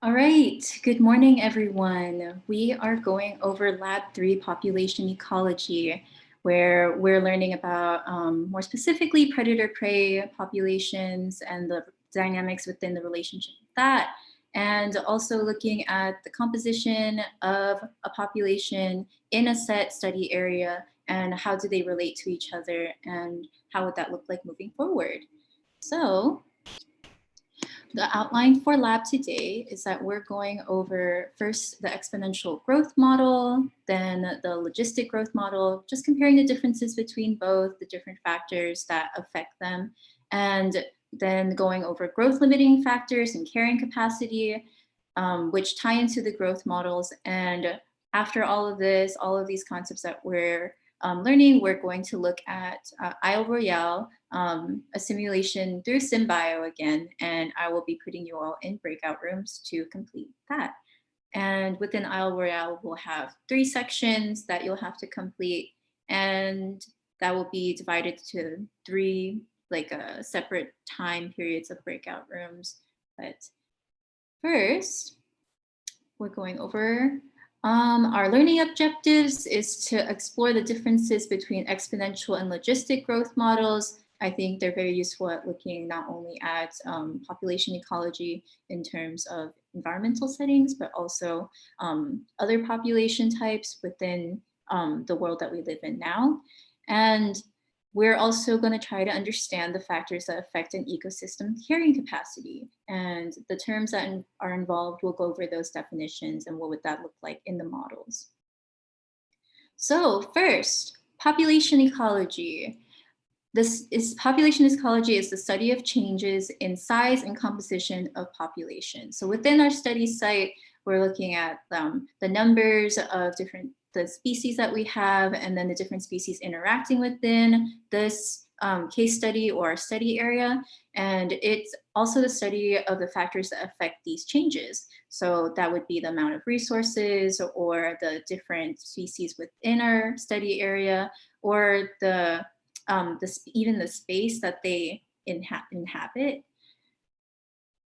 All right, good morning, everyone. We are going over Lab 3 Population Ecology, where we're learning about more specifically predator-prey populations and the dynamics within the relationship of that, and also looking at the composition of a population in a set study area and how do they relate to each other and how would that look like moving forward. So the outline for lab today is that we're going over first the exponential growth model, then the logistic growth model, just comparing the differences between both, the different factors that affect them, and then going over growth limiting factors and carrying capacity, which tie into the growth models. And after all of this, all of these concepts that we're learning, we're going to look at Isle Royale, a simulation through SymBio again, and I will be putting you all in breakout rooms to complete that. And within Isle Royale, we'll have 3 sections that you'll have to complete, and that will be divided to 3 separate time periods of breakout rooms. But first, we're going over our learning objectives is to explore the differences between exponential and logistic growth models. I think they're very useful at looking not only at population ecology in terms of environmental settings, but also other population types within the world that we live in now. And we're also going to try to understand the factors that affect an ecosystem carrying capacity. And the terms that are involved, we'll go over those definitions and what would that look like in the models. So first, population ecology. Population ecology is the study of changes in size and composition of population. So within our study site, we're looking at the numbers of the species that we have, and then the different species interacting within this case study or study area. And it's also the study of the factors that affect these changes. So that would be the amount of resources or the different species within our study area, or even the space that they inhabit.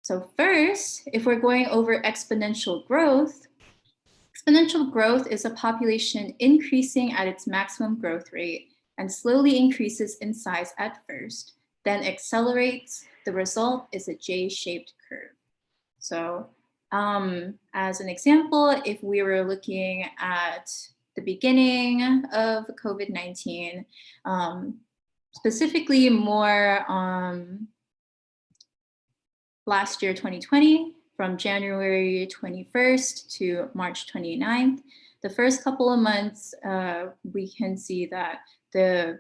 So first, if we're going over exponential growth is a population increasing at its maximum growth rate and slowly increases in size at first, then accelerates. The result is a J-shaped curve. So as an example, if we were looking at the beginning of COVID-19, specifically more last year, 2020, from January 21st to March 29th, the first couple of months, we can see that the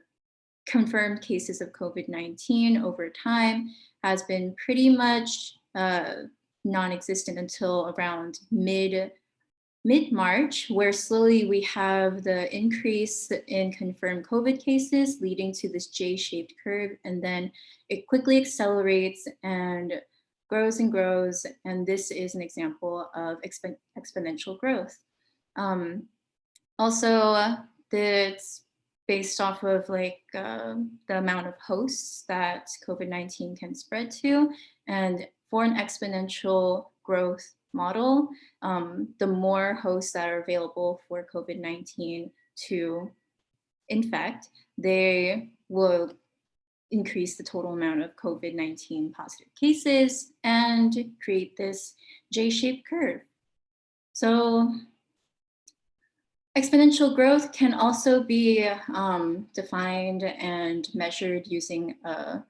confirmed cases of COVID-19 over time has been pretty much non-existent until around mid-March, where slowly we have the increase in confirmed COVID cases leading to this J-shaped curve, and then it quickly accelerates and grows and grows, and this is an example of exponential growth. Also, it's based off of the amount of hosts that COVID-19 can spread to, and for an exponential growth model, the more hosts that are available for COVID-19 to infect, they will increase the total amount of COVID-19 positive cases and create this J-shaped curve. So exponential growth can also be defined and measured using an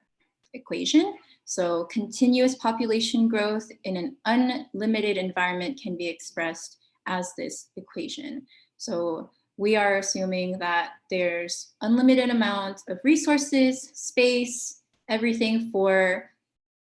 equation. So continuous population growth in an unlimited environment can be expressed as this equation. So we are assuming that there's unlimited amounts of resources, space, everything for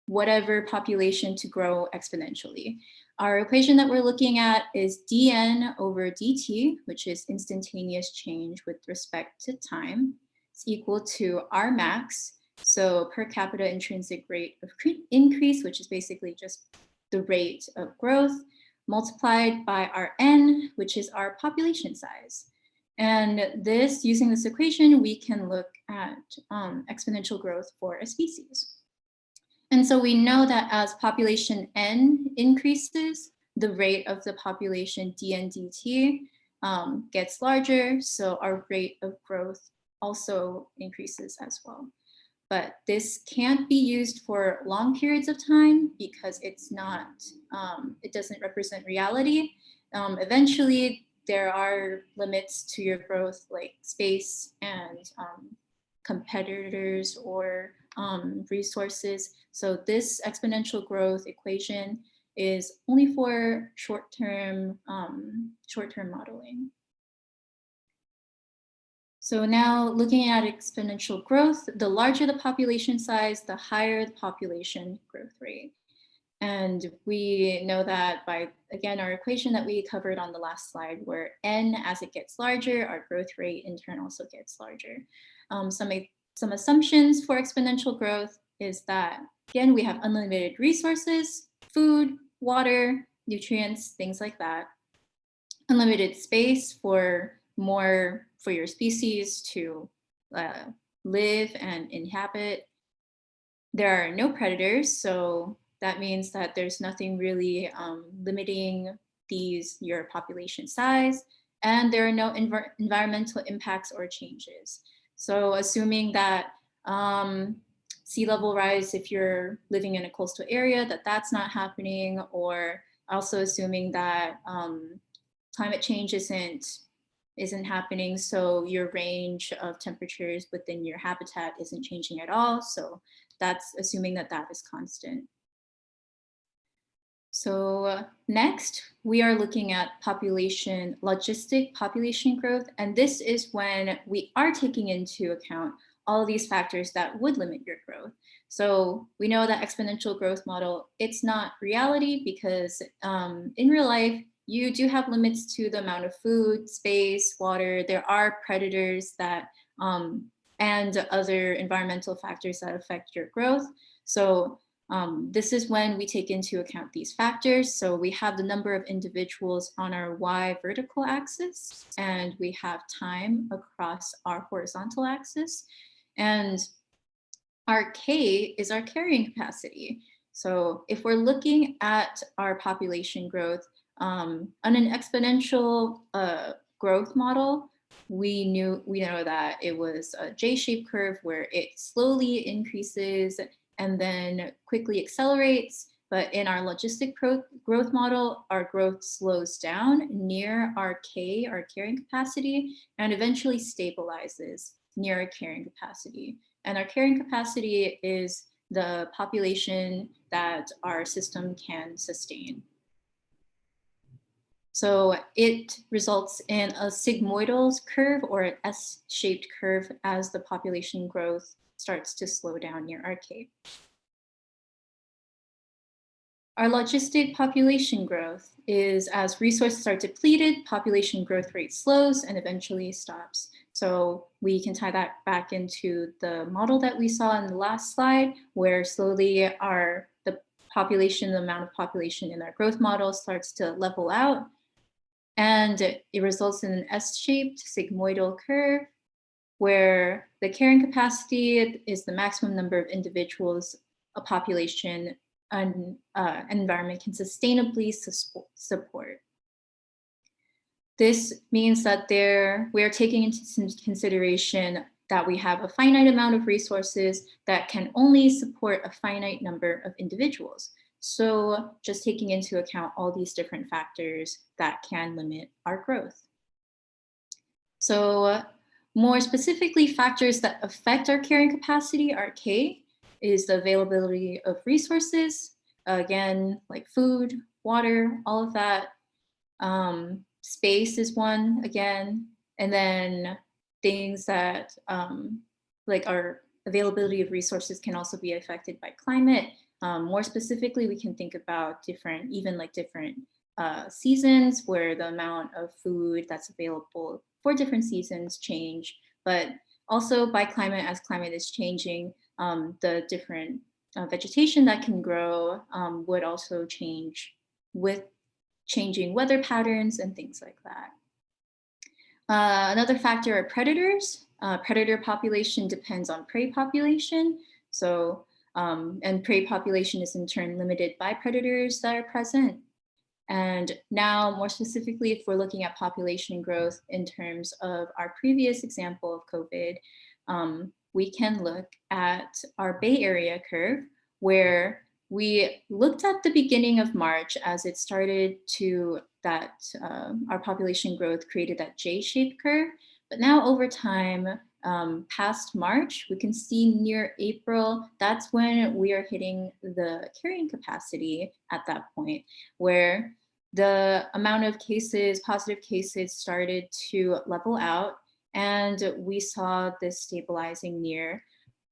whatever population to grow exponentially. Our equation that we're looking at is dn over dt, which is instantaneous change with respect to time. It's equal to R max, so per capita intrinsic rate of increase, which is basically just the rate of growth, multiplied by Rn, which is our population size. And this, using this equation, we can look at exponential growth for a species. And so we know that as population N increases, the rate of the population dNdt gets larger, so our rate of growth also increases as well. But this can't be used for long periods of time because it's not, it doesn't represent reality. Eventually, there are limits to your growth, like space and competitors or resources. So this exponential growth equation is only for short-term modeling. So now looking at exponential growth, the larger the population size, the higher the population growth rate. And we know that by, again, our equation that we covered on the last slide, where n, as it gets larger, our growth rate in turn also gets larger. Some assumptions for exponential growth is that, again, we have unlimited resources, food, water, nutrients, things like that. Unlimited space for your species to live and inhabit. There are no predators, so that means that there's nothing really limiting your population size, and there are no environmental impacts or changes. So assuming that sea level rise, if you're living in a coastal area, that's not happening, or also assuming that climate change isn't happening, so your range of temperatures within your habitat isn't changing at all. So that's assuming that is constant. So next, we are looking at logistic population growth. And this is when we are taking into account all of these factors that would limit your growth. So we know that exponential growth model, it's not reality because in real life, you do have limits to the amount of food, space, water. There are predators that and other environmental factors that affect your growth. So this is when we take into account these factors. So we have the number of individuals on our Y vertical axis, and we have time across our horizontal axis. And our K is our carrying capacity. So if we're looking at our population growth on an exponential growth model, we know that it was a J-shaped curve where it slowly increases and then quickly accelerates. But in our logistic growth model, our growth slows down near our K, our carrying capacity, and eventually stabilizes near a carrying capacity. And our carrying capacity is the population that our system can sustain. So it results in a sigmoidal curve or an S-shaped curve as the population growth starts to slow down near our K. Our logistic population growth is as resources are depleted, population growth rate slows and eventually stops. So we can tie that back into the model that we saw in the last slide, where slowly the amount of population in our growth model starts to level out. And it results in an S-shaped sigmoidal curve where the carrying capacity is the maximum number of individuals a population and environment can sustainably support. This means that we are taking into consideration that we have a finite amount of resources that can only support a finite number of individuals. So just taking into account all these different factors that can limit our growth. So more specifically, factors that affect our carrying capacity, our K, is the availability of resources. Again, like food, water, all of that. Space is one, again. And then things that like our availability of resources can also be affected by climate. More specifically, we can think about different seasons where the amount of food that's available for different seasons change, but also by climate, as climate is changing, the different vegetation that can grow would also change with changing weather patterns and things like that. Another factor are predators. Predator population depends on prey population. So, and prey population is in turn limited by predators that are present. And now, more specifically, if we're looking at population growth in terms of our previous example of COVID, we can look at our Bay Area curve, where we looked at the beginning of March as it started to our population growth created that J-shaped curve. But now over time, past March, we can see near April, that's when we are hitting the carrying capacity at that point, where the amount of cases, positive cases, started to level out, and we saw this stabilizing near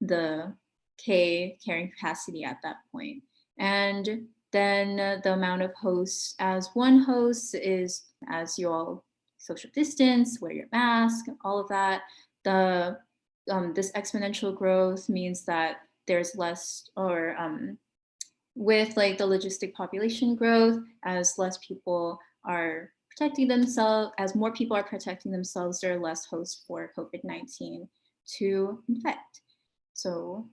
the K carrying capacity at that point. And then the amount of hosts as one host is, as you all social distance, wear your mask, all of that. This exponential growth means that there's less, or with like the logistic population growth, as less people are protecting themselves, as more people are protecting themselves, there are less hosts for COVID-19 to infect. So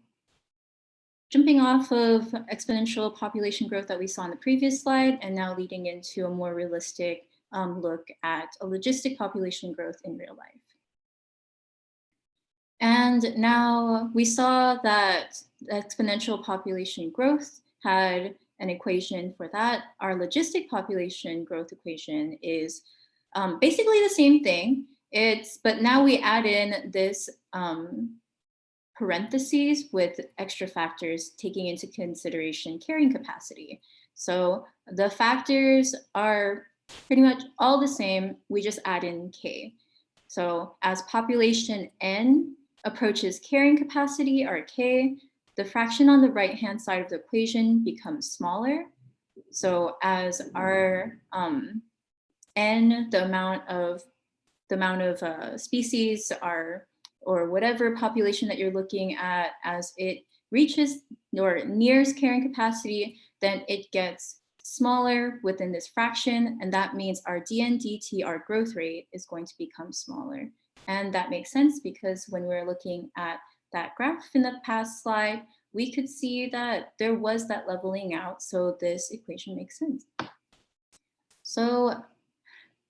jumping off of exponential population growth that we saw in the previous slide, and now leading into a more realistic look at a logistic population growth in real life. And now we saw that exponential population growth had an equation for that. Our logistic population growth equation is basically the same thing. But now we add in this parentheses with extra factors taking into consideration carrying capacity. So the factors are pretty much all the same. We just add in K. So as population N approaches carrying capacity, or K, the fraction on the right-hand side of the equation becomes smaller. So as our N, the amount of species or whatever population that you're looking at, as it reaches or nears carrying capacity, then it gets smaller within this fraction, and that means our dn dt, our growth rate, is going to become smaller. And that makes sense because when we're looking at that graph in the past slide, we could see that there was that leveling out, so this equation makes sense. So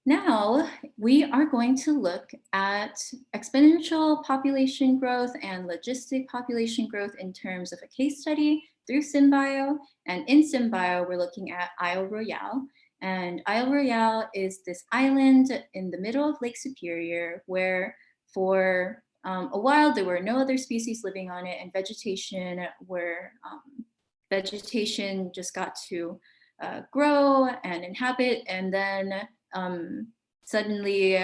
now we are going to look at exponential population growth and logistic population growth in terms of a case study through SynBio. And in SynBio, we're looking at Isle Royale. And Isle Royale is this island in the middle of Lake Superior where for a while there were no other species living on it, and vegetation just got to grow and inhabit, and then suddenly,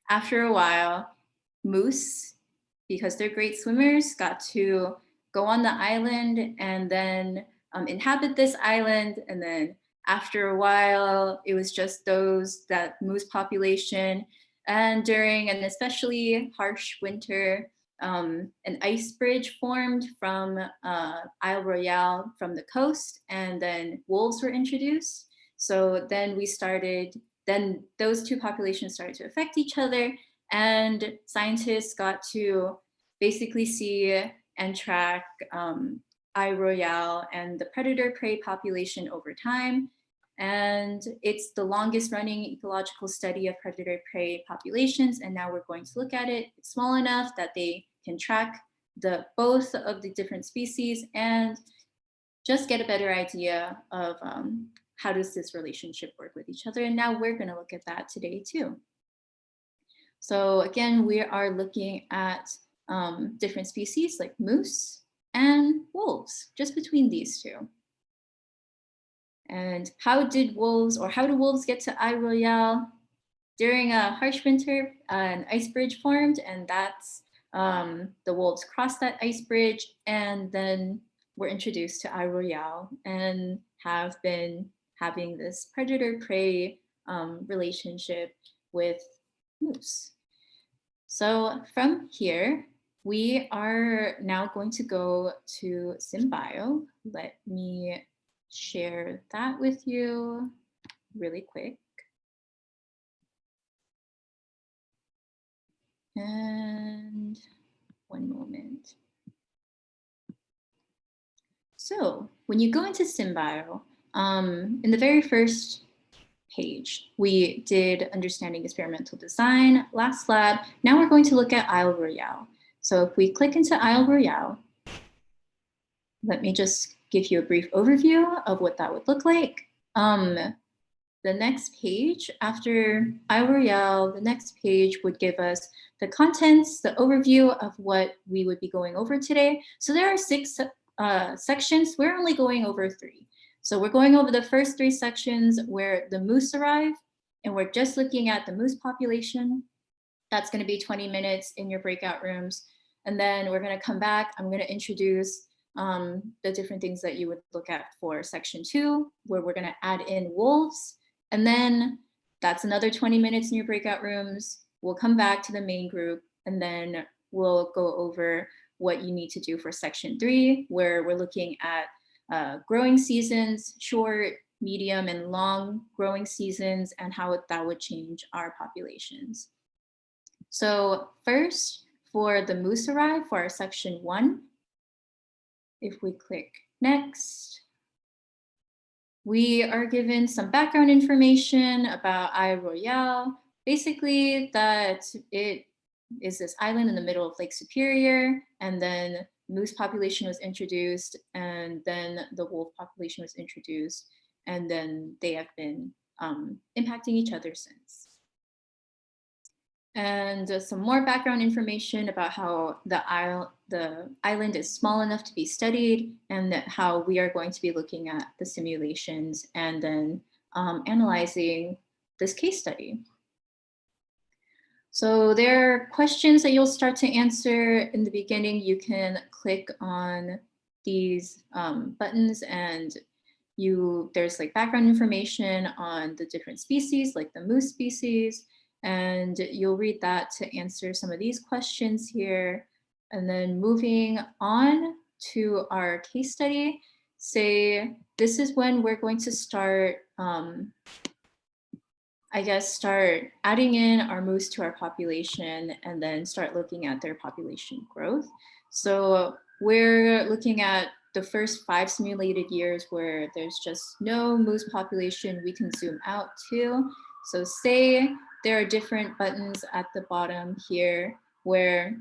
after a while, moose, because they're great swimmers, got to go on the island and then inhabit this island. And then after a while, it was just that moose population. And during an especially harsh winter, an ice bridge formed from Isle Royale from the coast, and then wolves were introduced. So then those two populations started to affect each other, and scientists got to basically see and track Isle Royale and the predator-prey population over time. And it's the longest running ecological study of predator-prey populations, and now we're going to look at it. It's small enough that they can track both of the different species and just get a better idea of how does this relationship work with each other. And now we're going to look at that today too. So again, we are looking at different species like moose and wolves, just between these two. And how do wolves get to Isle Royale? During a harsh winter, an ice bridge formed, and that's the wolves crossed that ice bridge and then were introduced to Isle Royale and have been having this predator-prey relationship with moose. So from here, we are now going to go to SynBio. Let me share that with you really quick. And one moment. So when you go into SynBio, In the very first page, we did understanding experimental design, last lab. Now we're going to look at Isle Royale. So if we click into Isle Royale, let me just give you a brief overview of what that would look like. The next page after Isle Royale, the next page would give us the contents, the overview of what we would be going over today. So there are 6 sections. We're only going over 3. So we're going over the first 3 sections where the moose arrive, and we're just looking at the moose population. That's going to be 20 minutes in your breakout rooms. And then we're going to come back. I'm going to introduce the different things that you would look at for section 2, where we're going to add in wolves. And then that's another 20 minutes in your breakout rooms. We'll come back to the main group, and then we'll go over what you need to do for section 3, where we're looking at growing seasons, short, medium, and long growing seasons, and how that would change our populations. So first, for the moose arrive, for our section 1, if we click next, we are given some background information about Isle Royale. Basically, that it is this island in the middle of Lake Superior, and then moose population was introduced, and then the wolf population was introduced, and then they have been impacting each other since. And some more background information about how the island is small enough to be studied, and how we are going to be looking at the simulations and then analyzing this case study. So there are questions that you'll start to answer in the beginning. You can click on these buttons, and there's like background information on the different species, like the moose species. And you'll read that to answer some of these questions here. And then moving on to our case study, say this is when we're going to start, start adding in our moose to our population, and then start looking at their population growth. So we're looking at the first 5 simulated years where there's just no moose population. We can zoom out too. So say there are different buttons at the bottom here where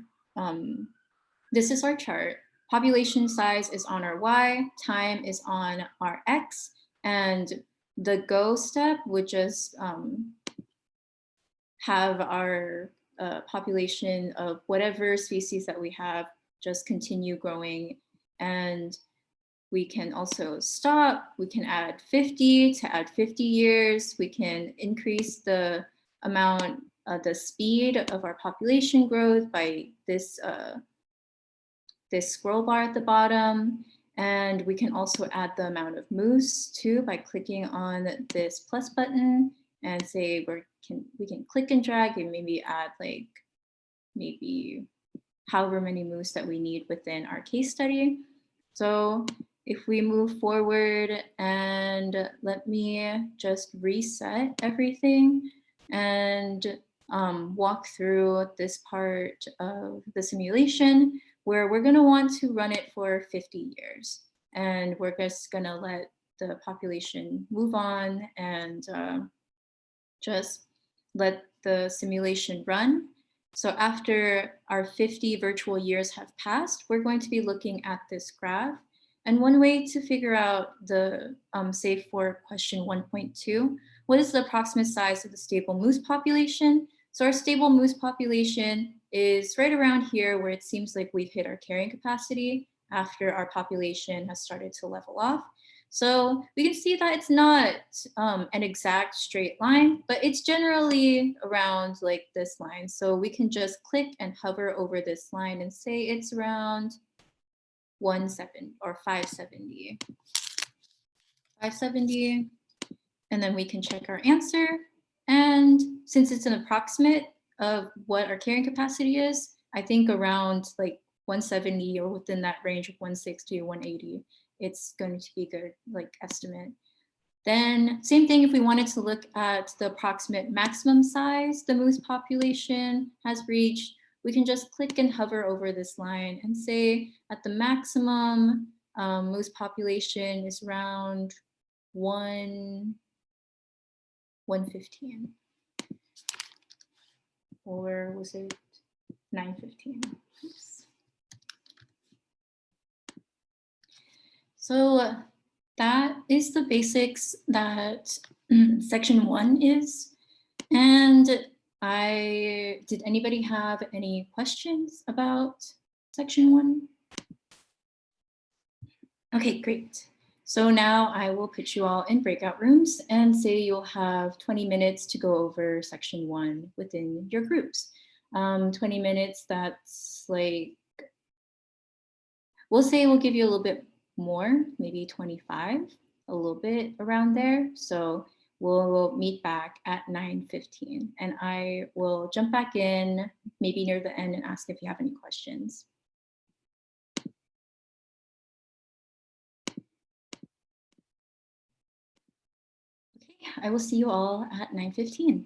this is our chart. Population size is on our Y, time is on our X, and the go step would just have our population of whatever species that we have just continue growing. And we can also stop. We can add 50 to add 50 years. We can increase the amount, the speed of our population growth by this scroll bar at the bottom. And we can also add the amount of moose too by clicking on this plus button, and say we can click and drag and maybe add like maybe however many moose that we need within our case study. So if we move forward, and let me just reset everything and walk through this part of the simulation, where we're going to want to run it for 50 years. And we're just going to let the population move on and just let the simulation run. So after our 50 virtual years have passed, we're going to be looking at this graph. And one way to figure out the, say for question 1.2, what is the approximate size of the stable moose population? So our stable moose population is right around here, where it seems like we've hit our carrying capacity after our population has started to level off. So we can see that it's not an exact straight line, but it's generally around like this line. So we can just click and hover over this line and say it's around 170 or 570. 570, and then we can check our answer. And since it's an approximate of what our carrying capacity is, I think around like 170 or within that range of 160 or 180, it's going to be good, like estimate. Then same thing, if we wanted to look at the approximate maximum size the moose population has reached, we can just click and hover over this line and say at the maximum, moose population is around 1:15, or was it 9:15? Oops. So that is the basics that section 1 is. And did anybody have any questions about section 1? Okay, great. So now I will put you all in breakout rooms and say you'll have 20 minutes to go over section 1 within your groups. 20 minutes, that's like, we'll say we'll give you a little bit more, maybe 25, a little bit around there. So we'll meet back at 9:15, and I will jump back in maybe near the end and ask if you have any questions. Okay, I will see you all at 9:15.